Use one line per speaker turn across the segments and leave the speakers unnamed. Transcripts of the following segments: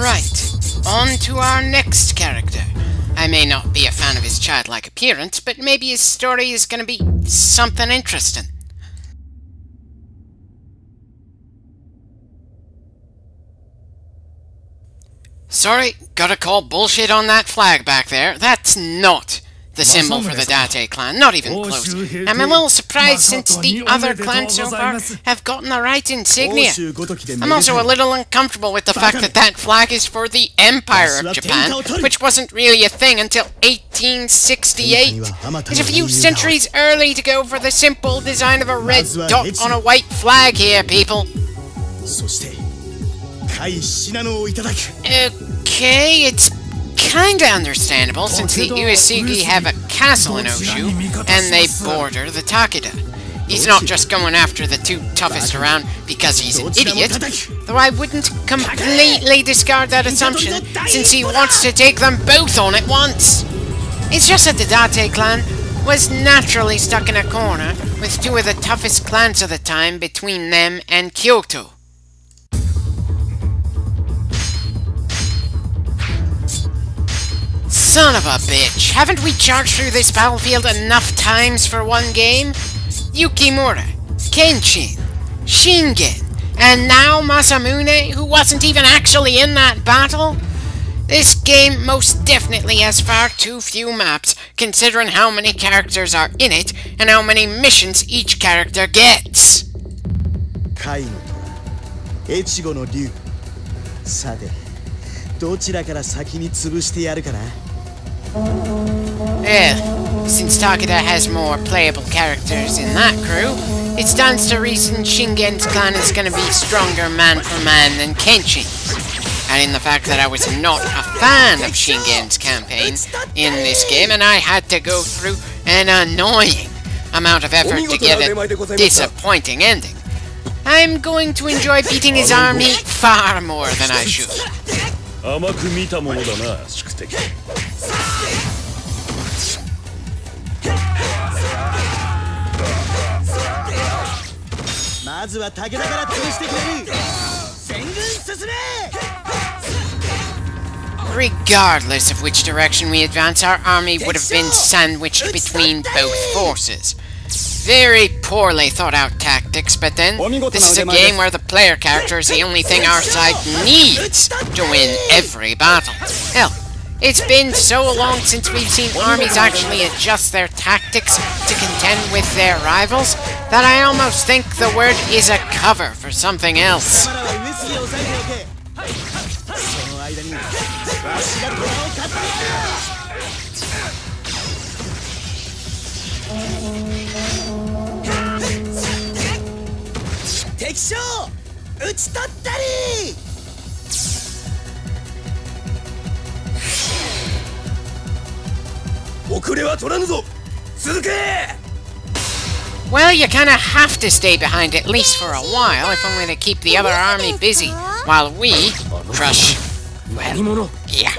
Right, on to our next character. I may not be a fan of his childlike appearance, but maybe his story is gonna be something interesting. Sorry, gotta call bullshit on that flag back there. That's not the symbol for the Date clan, not even close. I'm a little surprised since the other clans so far have gotten the right insignia. I'm also a little uncomfortable with the fact that that flag is for the Empire of Japan, which wasn't really a thing until 1868. It's a few centuries early to go for the simple design of a red dot on a white flag here, people. Okay, it's kinda understandable since the Uesugi have a castle in Oshu, and they border the Takeda. He's not just going after the two toughest around because he's an idiot, though I wouldn't completely discard that assumption, since he wants to take them both on at once. It's just that the Date clan was naturally stuck in a corner, with two of the toughest clans of the time between them and Kyoto. Son of a bitch, haven't we charged through this battlefield enough times for one game? Yukimura, Kenshin, Shingen, and now Masamune, who wasn't even actually in that battle? This game most definitely has far too few maps, considering how many characters are in it, and how many missions each character gets. Yeah, since Takeda has more playable characters in that crew, it stands to reason Shingen's clan is going to be stronger man for man than Kenshin's. And in the fact that I was not a fan of Shingen's campaign in this game, and I had to go through an annoying amount of effort to get a disappointing ending, I'm going to enjoy beating his army far more than I should. Regardless of which direction we advance, our army would have been sandwiched between both forces. Very poorly thought out tactics, but then, this is a game where the player character is the only thing our side needs to win every battle. Hell, it's been so long since we've seen armies actually adjust their tactics to contend with their rivals, that I almost think the word is a cover for something else. Well, you kinda have to stay behind at least for a while, if only to keep the other army busy, while we crush. Well, yeah.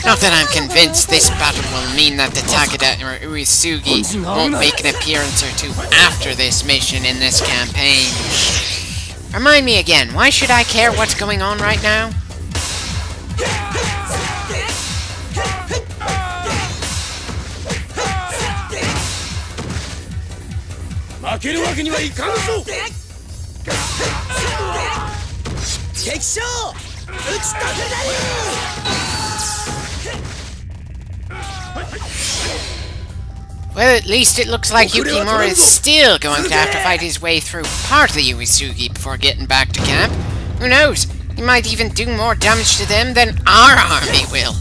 Not that I'm convinced this battle will mean that the Takeda or Uesugi won't make an appearance or two after this mission in this campaign. Remind me again, why should I care what's going on right now? Well, at least it looks like Yukimura is still going to have to fight his way through part of the Uesugi before getting back to camp. Who knows? He might even do more damage to them than our army will.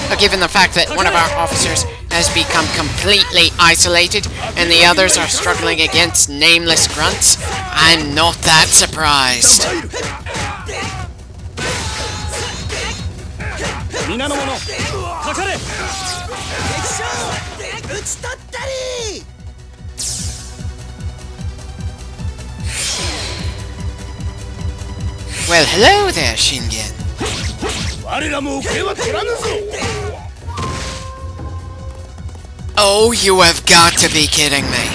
But given the fact that one of our officers has become completely isolated and the others are struggling against nameless grunts, I'm not that surprised. Well, hello there, Shingen. Oh, you have got to be kidding me.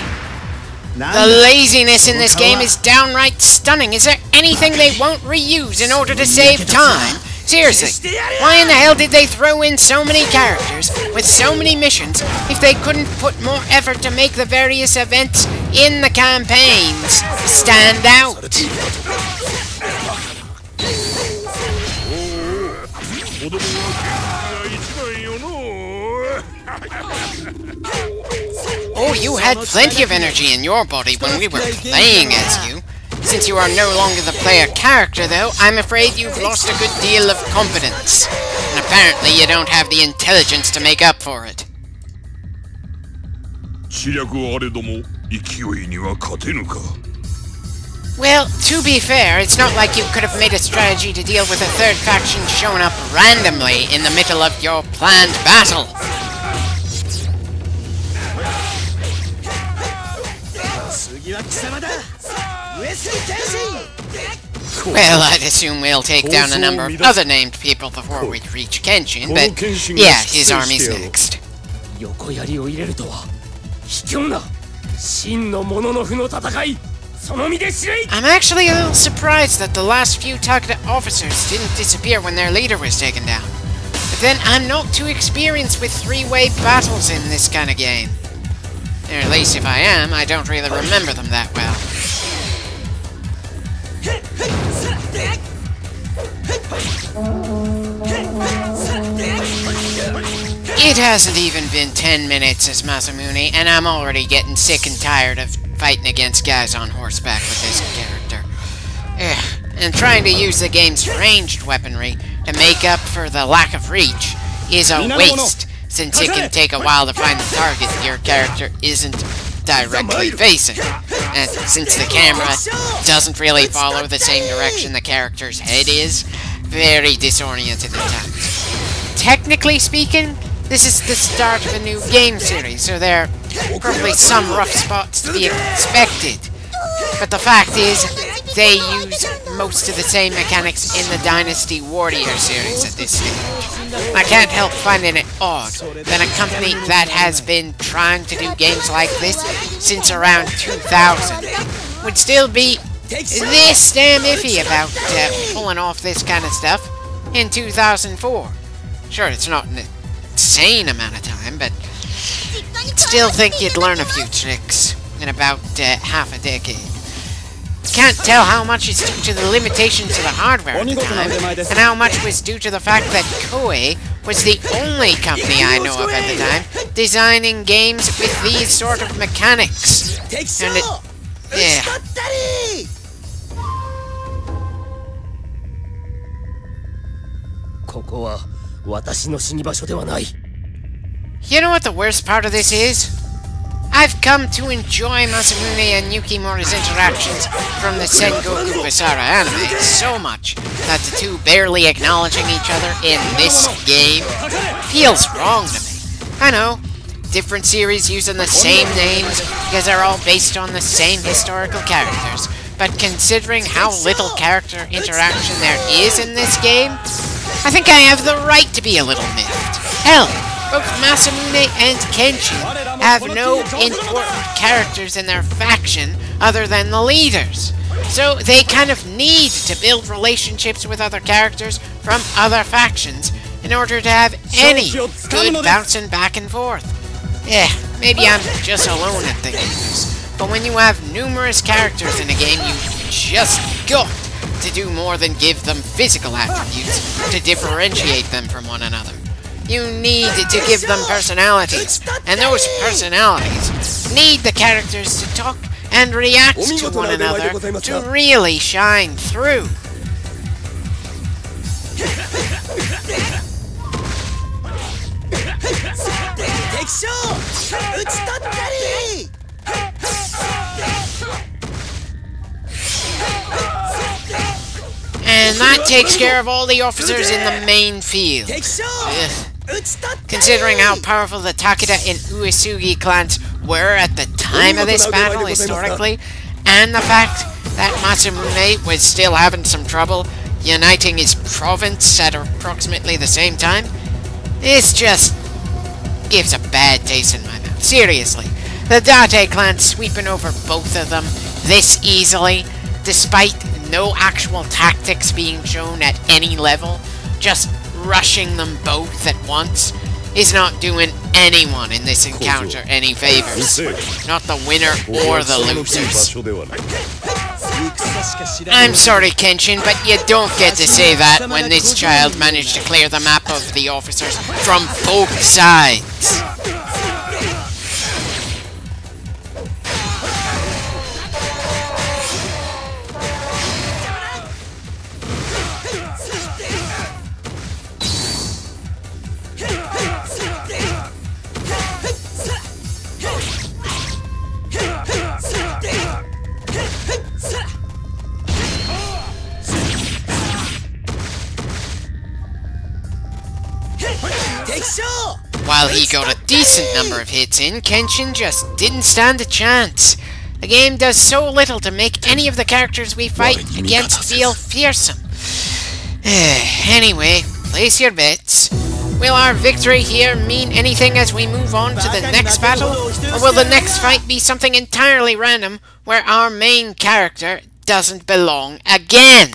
The laziness in this game is downright stunning. Is there anything they won't reuse in order to save time? Seriously, why in the hell did they throw in so many characters with so many missions if they couldn't put more effort to make the various events in the campaigns stand out? Oh, you had plenty of energy in your body when we were playing as you. Since you are no longer the player character, though, I'm afraid you've lost a good deal of confidence. And apparently you don't have the intelligence to make up for it. Well, to be fair, it's not like you could have made a strategy to deal with a third faction showing up randomly in the middle of your planned battle. Well, I'd assume we'll take down a number of other named people before we reach Kenshin, but yeah, his army's next. I'm actually a little surprised that the last few Takeda officers didn't disappear when their leader was taken down. But then I'm not too experienced with three-way battles in this kind of game. Or at least if I am, I don't really remember them that well. It hasn't even been 10 minutes as Masamune, and I'm already getting sick and tired of fighting against guys on horseback with this character. And trying to use the game's ranged weaponry to make up for the lack of reach is a waste, since it can take a while to find the target your character isn't directly facing. And since the camera doesn't really follow the same direction the character's head is, very disoriented at times. Technically speaking, this is the start of a new game series, so there are probably some rough spots to be expected. But the fact is, they use most of the same mechanics in the Dynasty Warrior series at this stage. I can't help finding it odd that a company that has been trying to do games like this since around 2000 would still be this damn iffy about pulling off this kind of stuff in 2004. Sure, it's not an insane amount of time, but I'd still think you'd learn a few tricks in about half a decade. Can't tell how much is due to the limitations of the hardware at the time, and how much was due to the fact that Koei was the only company I know of at the time designing games with these sort of mechanics. And it... yeah. You know what the worst part of this is? I've come to enjoy Masamune and Yukimura's interactions from the Sengoku Basara anime so much that the two barely acknowledging each other in this game feels wrong to me. I know, different series using the same names because they're all based on the same historical characters, but considering how little character interaction there is in this game, I think I have the right to be a little miffed. Hell, both Masamune and Kenshin have no important characters in their faction other than the leaders. So they kind of need to build relationships with other characters from other factions in order to have any good bouncing back and forth. Yeah, maybe I'm just alone at thinking this, but when you have numerous characters in a game, you just got to do more than give them physical attributes to differentiate them from one another. You need to give them personalities, and those personalities need the characters to talk and react to one another to really shine through. And that takes care of all the officers in the main field. Considering how powerful the Takeda and Uesugi clans were at the time of this battle historically, and the fact that Masamune was still having some trouble uniting his province at approximately the same time, this just gives a bad taste in my mouth. Seriously, the Date clan sweeping over both of them this easily, despite no actual tactics being shown at any level, just rushing them both at once, is not doing anyone in this encounter any favors. Not the winner or the losers. I'm sorry, Kenshin, but you don't get to say that when this child managed to clear the map of the officers from both sides. While he got a decent number of hits in, Kenshin just didn't stand a chance. The game does so little to make any of the characters we fight against feel fearsome. Anyway, place your bets. Will our victory here mean anything as we move on to the next battle? Or will the next fight be something entirely random where our main character doesn't belong again?